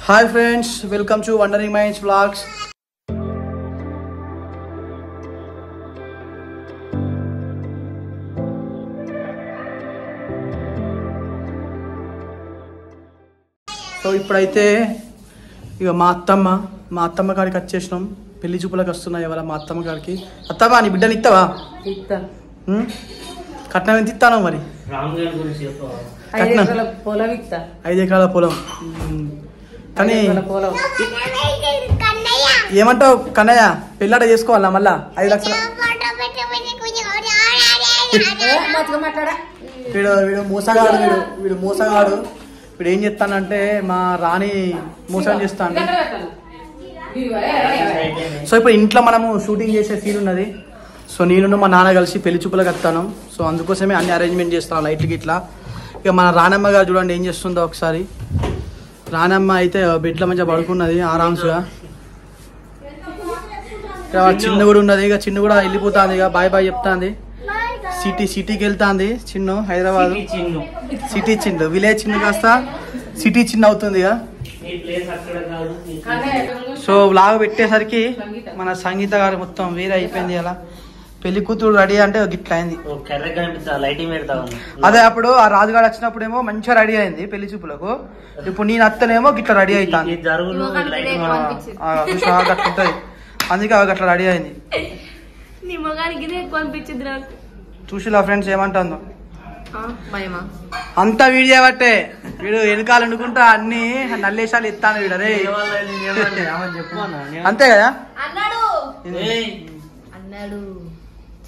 Hi friends, welcome to wondering Minds vlogs. So ఇప్పుడైతే ఇక మా అత్తమ్మ కాడికి వచ్చేసినాం. పెళ్లి చూపులకు వస్తున్నాయి ఎవరా మా అత్తమ్మ కాడికి. అత్తమ్మ నీ బిడ్డని ఇస్తావా? కట్నం ఎంత ఇస్తాను మరి? 5 ఎకరాల పొలం. కానీ ఏమంటావు కన్నయ్య, పెళ్ళాట చేసుకోవాలా మళ్ళా 5 లక్షలు? వీడు మోసగాడు. వీడు ఏం చెప్తానంటే మా రాణి మోసం చేస్తాను. సో ఇప్పుడు ఇంట్లో మనము షూటింగ్ చేసే సీన్ ఉన్నది. సో నేను మా నాన్న కలిసి పెళ్లి చూపులకు వస్తాను. సో అందుకోసమే అన్ని అరేంజ్మెంట్ చేస్తాను లైట్లకి ఇట్లా. ఇక మన రానమ్మ గారు చూడండి ఏం చేస్తుందో ఒకసారి. రానమ్మ అయితే బెడ్ల మంచిగా పడుకున్నది ఆరామ్స్గా. ఇక చిన్న కూడా ఉన్నది. ఇక చిన్న కూడా వెళ్ళిపోతుంది. ఇక బాయ్ బాయ్ చెప్తాంది. సిటీకి వెళ్తాంది చిన్ను. హైదరాబాద్ సిటీ చిన్ను, విలేజ్ చిన్ను కాస్త సిటీ చిన్న అవుతుంది. ఇక సో వ్లాగ్ పెట్టేసరికి మన సంగీత గారు మొత్తం వేరే అయిపోయింది. అలా పెళ్లి కూతురు రెడీ అంటే గిట్లా అయింది. అదే అప్పుడు ఆ రాజుగాడు వచ్చినప్పుడేమో మంచిగా రెడీ అయింది పెళ్లి చూపులకు. ఇప్పుడు నేను అత్తనేమో గిట్లా రెడీ అవుతాను. గట్లుంటది, అందుకే అట్లా రెడీ అయింది. చూసిలా ఫ్రెండ్స్ ఏమంటుందో. అంతా వీడియో బట్టే వీడు వెనకాల అనుకుంటా అన్ని నల్లేశాలు ఎత్తాను వీడు. అదే అంతే కదా అన్నాడు,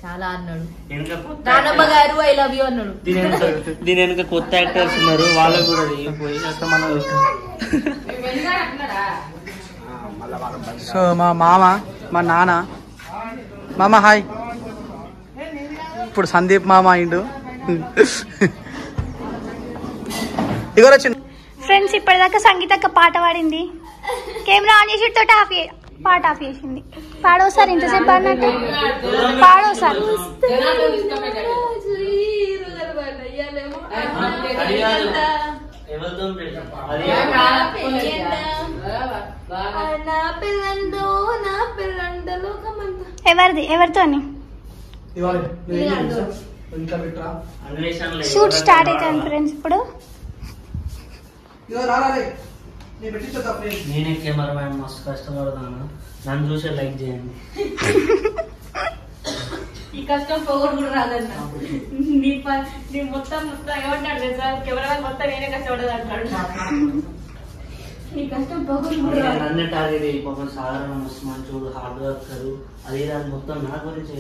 చాలా అన్నాడు. నానమ్మ గారు ఐ లవ్ యూ అన్నాడు. దీని వెనక కొత్త యాక్టర్స్ ఉన్నారు, వాళ్ళకు కూడా సో మా మామ, మా నాన్న. మామ హాయ్. ఇప్పుడు సందీప్ మామ అయిండు. ఇగో చిన్న ఫ్రెండ్స్, ఇప్పటిదాకా సంగీతక్క పాట పాడింది. కెమెరా ఆన్ చేసి తోట పాట ఆఫ్ చేసింది. పాడోసారి ఇంతసేపు పాడినట్టు పాడోసారి. ఎవరితో షూట్ స్టార్ట్ అవుతుంది ఫ్రెండ్స్. ఇప్పుడు నేనే కెమెరామ్యాన్, మస్తు కష్టపడతాను. నన్ను చూసే లైక్ చేయండి. ఈ కష్టం పోగొట్టు కూడా రాదన్న. నీ మొత్తం ఏమంటాడు కెమెరా మొత్తం నేనే కష్టపడదు అంటాడు. నీ కష్టం పోగొట్టు కూడా రాదు. నన్నే టార్గెట్ అయిపోతాను. సాధారణ మస్తు మంచోడు, హార్డ్ వర్కర్. అది దాని మొత్తం నా గురించి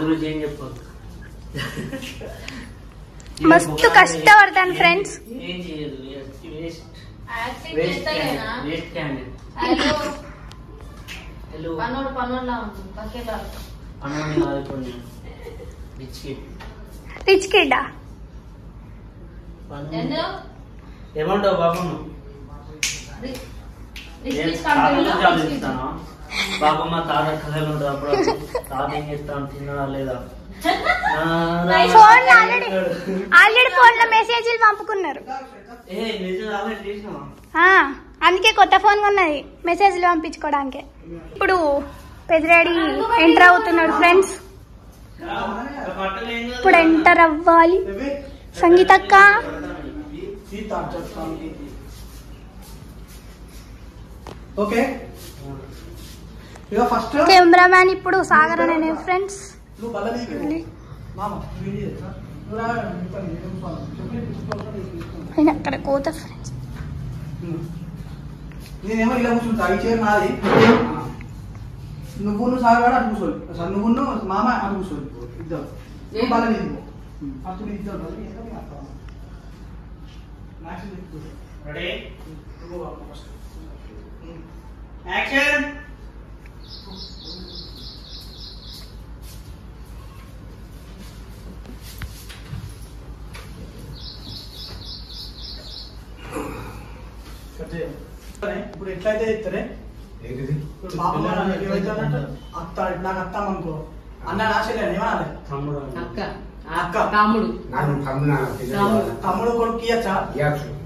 గురించి ఏం చెప్పాలి. మస్తు కష్టపడతాను ఫ్రెండ్స్. ఏం చేయదు, రిచ్ కిడ్. ఏమంటావు బాబు? బాబమ్మ తాత కథలు ఉంటారు. అప్పుడు తాత ఏం చేస్తాను, తిన్నాడా లేదా? ఆల్రెడీ ఫోన్ లో మెసేజ్లు పంపుకున్నారు. అందుకే కొత్త ఫోన్ ఉన్నది మెసేజ్లు పంపించుకోవడానికి. ఇప్పుడు పెద్దిరెడ్డి ఎంటర్ అవుతున్నాడు ఫ్రెండ్స్. ఇప్పుడు ఎంటర్ అవ్వాలి సంగీతక్క. కెమెరామ్యాన్ ఇప్పుడు సాగర్ అనే ఫ్రెండ్స్. అక్కడ కోత ఫ్రెండ్స్. నేనేమో ఇలా కూర్చుంటా. ఈ చైర్ నాది. నువ్వు సాగర్ అటు కూర్చోలి. నువ్వు మామ అటు కూర్చోలి. ఇద్దరు బల నీకు అప్పుడు ఇద్దరు యాక్షన్. ఇప్పుడు ఎట్లయితే ఇస్తారే అత్త నాకు అత్తామనుకో అన్న నాశలే ఏమనాలి? అక్క తమ్ముడు తమ్ముడు కొడుకు ఇయ్యచ్చా?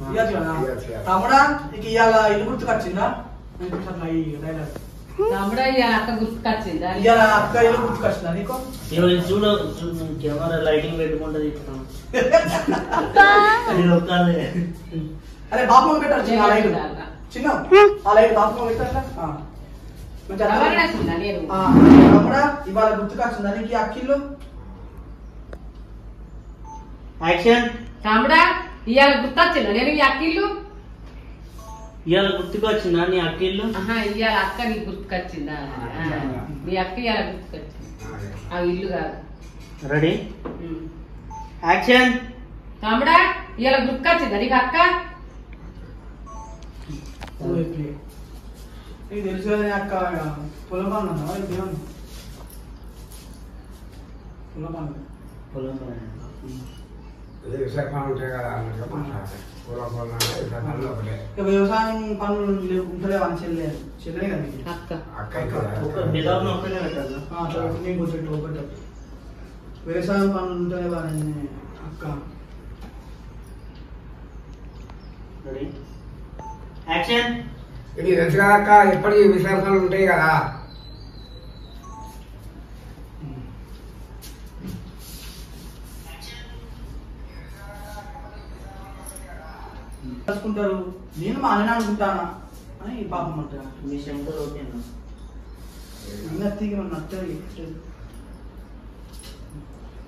ఇయ్యచ్చు కదా తమ్ముడా నీకు ఇవాళ ఇల్లు గుర్తుకొచ్చిందా అట్లా ఈ డైలాగ్ తమ్ముడా ఇవాళ అక్క గుర్తుకొచ్చిందా ఇవాళ అక్క ఇల్లు గుర్తుకొచ్చిందా నీకు చూడు కెమెరా లైటింగ్ పెట్టుకుంటది అరే బాపు పెట్టారు చిన్న లైట్ చిన్న ఆ లైట్ బాపు పెట్టారా తమ్ముడా ఇవాళ గుర్తుకొచ్చిందా నీకు అక్కిళ్ళు యాక్షన్ తమ్ముడా ఇవాళ గుర్తొచ్చిందా నేను ఈ అక్కిళ్ళు ఇవాళ గుర్తుకొచ్చిందా నీ అక్కిళ్ళు ఇవాళ అక్క నీకు గుర్తుకొచ్చిందా నీ అక్క ఇవాళ గుర్తుకొచ్చింది ఆ ఇల్లు కాదు రెడీ యాక్షన్ తమ్ముడా ఇవాళ గుర్తుకొచ్చిందా నీకు అక్క నీకు తెలుసు కదా అక్క పొలం పనులు పొలం వ్యవసాయం పనులు ఉంటుందే అని చెల్లెనే కదా ఒకటి వ్యవసాయం పనులు ఉంటుందే కానీ అక్క యాక్షన్ ఇది తెలుసు కదా అక్క ఎప్పటికీ విశ్వాసాలు ఉంటాయి కదా చేసుకుంటారు నేను మా అన్న అనుకుంటానా అని పాపం అంటారు మీ శంకర్ ఓకేనా నత్తికి మన నత్తది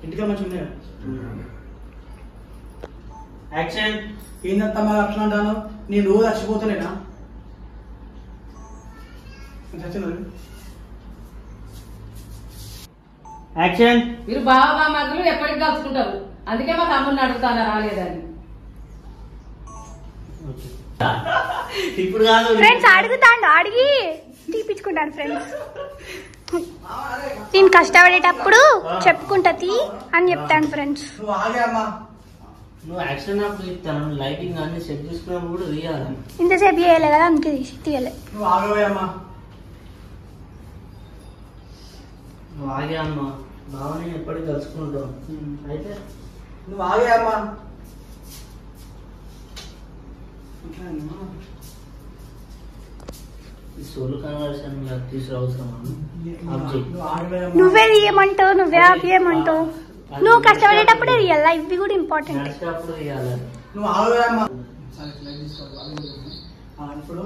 ఇంటికి మంచిగా ఉన్నాయి యాక్షన్ ఏందమ్మా అట్లా అంటాను నేను రోజు చచ్చిపోతలేనా చచ్చిన యాక్షన్ మీరు బాబా మగలు ఎప్పటికి కలుసుకుంటారు అందుకే మా తమ్ముడిని అడుగుతానా రాలేదని ఇప్పుడు కాదు ఫ్రెండ్స్ అడుగుతాడు అడిగి తీపించుకుంటాడు ఫ్రెండ్స్ నేను కష్టపడేటప్పుడు చెప్పుకుంటా తీ అని చెప్తాను ఫ్రెండ్స్ నువ్వు ఆగే అమ్మా నువ్వు యాక్షన్ అప్పుడు చెప్తాను లైటింగ్ అన్ని సెట్ చేసుకున్నప్పుడు కూడా తీయాలి ఇంతసేపు చేయలే కదా అందుకే తీయలే నువ్వు ఆగవే అమ్మా నువ్వు ఆగే అమ్మా బావని ఎప్పటికి కలుసుకుంటావు అయితే నువ్వు ఆగే అమ్మా ఈ సోలు కన్వర్షన్ తీసుకురావసరమా నువ్వే తీయమంటావు నువ్వే ఆపేయమంటావు నువ్వు కష్టపడేటప్పుడే తీయాలా ఇవి కూడా ఇంపార్టెంట్ అప్పుడు తీయాలి నువ్వు ఆగవే అమ్మా ఇప్పుడు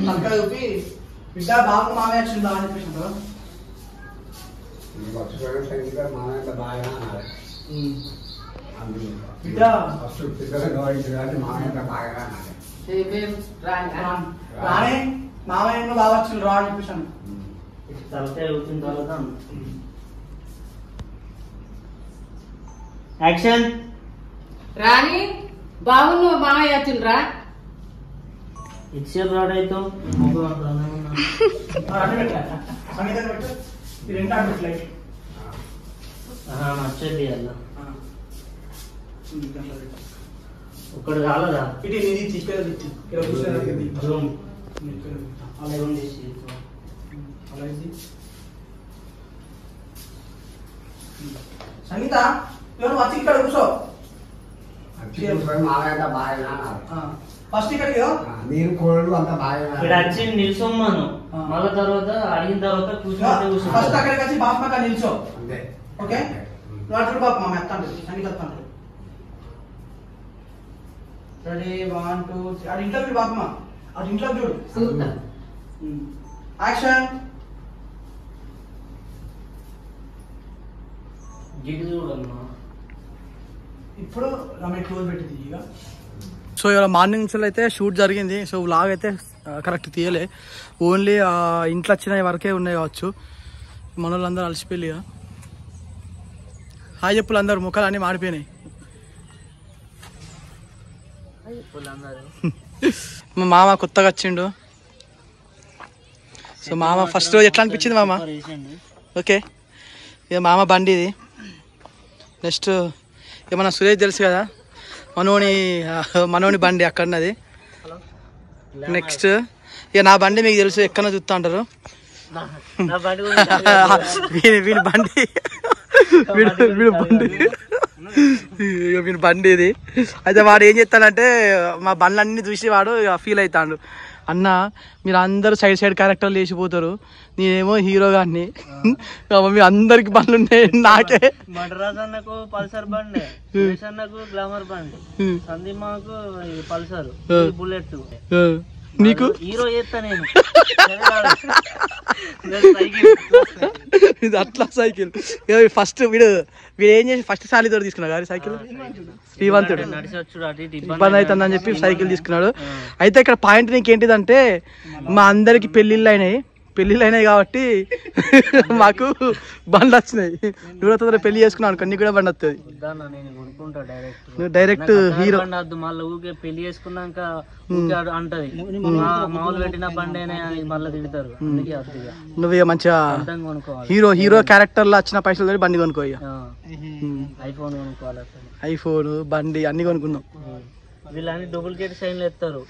తలకాయ చూపి బిడ్డ బాబు మామయ్య వచ్చిందా అని చెప్పేసి బిడ్డ రానే మామయ్య బాగా వచ్చింది రా అని చెప్పేసాను తలకాయ ఊపిన తర్వాత యాక్షన్ రాని బావును మామయ్య వచ్చిండ్రా ఇచ్చేపు రాడైతే సంగీతం పెట్టు ఈ రెండు ఆడ పెట్టు లైట్ నచ్చేది అలా ఒకటి కాలదా ఇటు ఇది ఇక్కడ ఇక్కడ కూర్చొని రూమ్ అలా రూమ్ తీసి అలా ఇది సంగీత ఎవరు వచ్చి ఇక్కడ కూర్చో ఫస్ట్ ఇక్కడికి నేను కోళ్ళు అంత బాగా ఇక్కడ వచ్చి నిల్చోమ్మాను మళ్ళీ తర్వాత అడిగిన తర్వాత కూర్చుంటే ఫస్ట్ అక్కడికి వచ్చి బాపమ్మ నిల్చో అంతే ఓకే నువ్వు చూడు బాపమ్మ ఎత్తాను సంగీత ఎత్తాను రెడీ 1 2 3 అది ఇంట్లో చూడు బాపమ్మ అది ఇంట్లో చూడు చూస్తా యాక్షన్ జిడ్డు చూడమ్మా ఇప్పుడు రమేష్ క్లోజ్ పెట్టింది ఇక సో ఇవాళ మార్నింగ్ నుంచి అయితే షూట్ జరిగింది సో వ్లాగ్ అయితే కరెక్ట్ తీయలే ఓన్లీ ఇంట్లో వచ్చిన వరకే ఉన్నాయి కావచ్చు మన వాళ్ళందరూ అలసిపోయి హాయ్ చెప్పులు అందరు ముఖాలు అన్నీ మాడిపోయినాయి మా మామ కొత్తగా వచ్చిండు సో మామ ఫస్ట్ రోజు ఎట్లా అనిపించింది మామ ఓకే ఇక మామ బండి ఇది నెక్స్ట్ ఏమన్నా సురేష్ తెలుసు కదా మనోని బండి అక్కడన్నది నెక్స్ట్ ఇక నా బండి మీకు తెలుసు ఎక్కడ చూస్తూ ఉంటారు వీడి బండి వీడు బండి ఇక మీరు బండి ఇది అయితే వాడు ఏం చేస్తాడంటే మా బండ్లన్నీ చూసి వాడు ఫీల్ అవుతాడు. అన్న మీరు అందరూ సైడ్ క్యారెక్టర్లు వేసిపోతారు, నేనేమో హీరో గారిని, మీ అందరికి బండ్లు ఉన్నాయి, నాకే మడరాజ్ అన్నకు పల్సర్ బండి, సురేష్ అన్నకు గ్లామర్ బండి, సందీమాకు పల్సర్ బుల్లెట్, నీకు హీరో చేస్తా నేను. ఇది అట్లా సైకిల్ ఫస్ట్ వీడు ఏం చేసి ఫస్ట్ సాలితో తీసుకున్నాడు గారి సైకిల్ శ్రీవంతుడు ఇబ్బంది అవుతుందని చెప్పి సైకిల్ తీసుకున్నాడు. అయితే ఇక్కడ పాయింట్ నీకేంటిదంటే మా అందరికి పెళ్ళిళ్ళు అయినాయి కాబట్టి మాకు బండ్లు వచ్చినాయి. నువ్వు తొందర పెళ్లి చేసుకున్నావు అనుకో, నీకు కూడా బండి వస్తుంది. నువ్వు డైరెక్ట్ హీరో. మళ్ళీ ఊకే పెళ్లి చేసుకున్నాక అంటది మామూలు పెట్టిన బండి మళ్ళీ తిడతారు. నువ్వు ఇక మంచిగా హీరో క్యారెక్టర్ లో వచ్చిన పైసలు బండి కొనుక్కో. ఐఫోన్ కొనుక్కోవాలి, ఐఫోన్ బండి అన్ని కొనుక్కున్నాం. వీళ్ళని డూప్లికేట్ సైన్లు ఎత్తారు.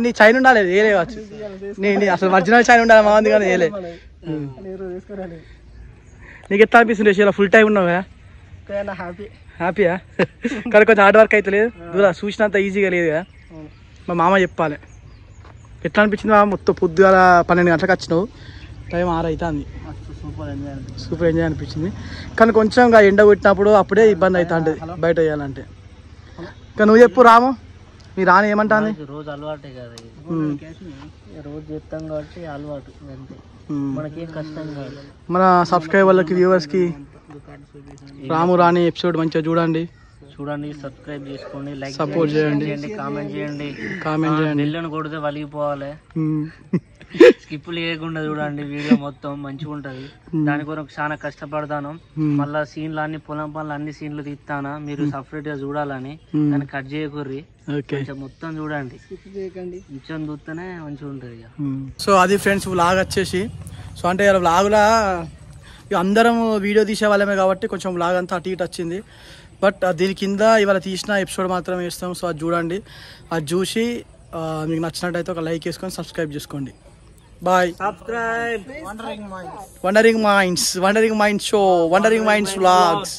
నీ చైన్ ఉండాలి, ఏలే కావచ్చు. అసలు ఒరిజినల్ చైన్ ఉండాలి మా ఉంది కానీ ఏలే. నీకు ఎట్లా అనిపిస్తుంది ఇలా ఫుల్ టైం ఉన్నావా? హ్యాపీయా? కానీ కొంచెం హార్డ్ వర్క్ అయితే లేదు, దూరం చూసినంత ఈజీగా లేదు కదా. మా మామ చెప్పాలి ఎట్లా అనిపించింది. మొత్తం పొద్దుగాల 12 గంటలకు వచ్చినావు, టైం 6 అవుతుంది. సూపర్ ఎంజాయ్ అనిపించింది. కానీ కొంచెం ఎండ కొట్టినప్పుడు అప్పుడే ఇబ్బంది అవుతా ఉంటుంది బయట వేయాలంటే. కానీ నువ్వు చెప్పు రాము, మీ రాని ఏమంటుంది? రోజు అలవాటే కదా, రోజు చెప్తాం కాబట్టి అలవాటు, మనకేం కష్టం కాదు. మన సబ్స్క్రైబర్లకి వ్యూవర్స్కి రాము రాని ఎపిసోడ్ మంచిగా చూడండి, సబ్స్క్రైబ్ చేసుకోండి, లైక్ సపోర్ట్ చేయండి, కామెంట్ చేయండి. బెల్లను కొడితే వలిగిపోవాలి, స్కిప్పులు చేయకుండా చూడండి. వీడియో మొత్తం మంచిగా ఉంటది. దాని కొరకు చాలా కష్టపడతాను. మళ్ళా సీన్లు అన్ని పొలం పనులు అన్ని సీన్లు తీస్తానా, మీరు సపరేట్ గా చూడాలని. దాన్ని కట్ చేయకుర్రి, మొత్తం చూడండి, కొంచెం చూస్తేనే మంచిగా ఉంటది. సో అది ఫ్రెండ్స్ వ్లాగ్ వచ్చేసి. సో అంటే వ్లాగ్లా అందరం వీడియో తీసే వాళ్ళమే కాబట్టి కొంచెం వ్లాగ్ అంతా అటు ఇటు వచ్చింది. బట్ దీని కింద ఇవాళ తీసిన ఎపిసోడ్ మాత్రం వేస్తాం. సో అది చూడండి, అది చూసి మీకు నచ్చినట్టయితే ఒక లైక్ వేసుకొని సబ్స్క్రైబ్ చేసుకోండి. Bye. Subscribe Wandering Minds show, Wandering Minds vlogs.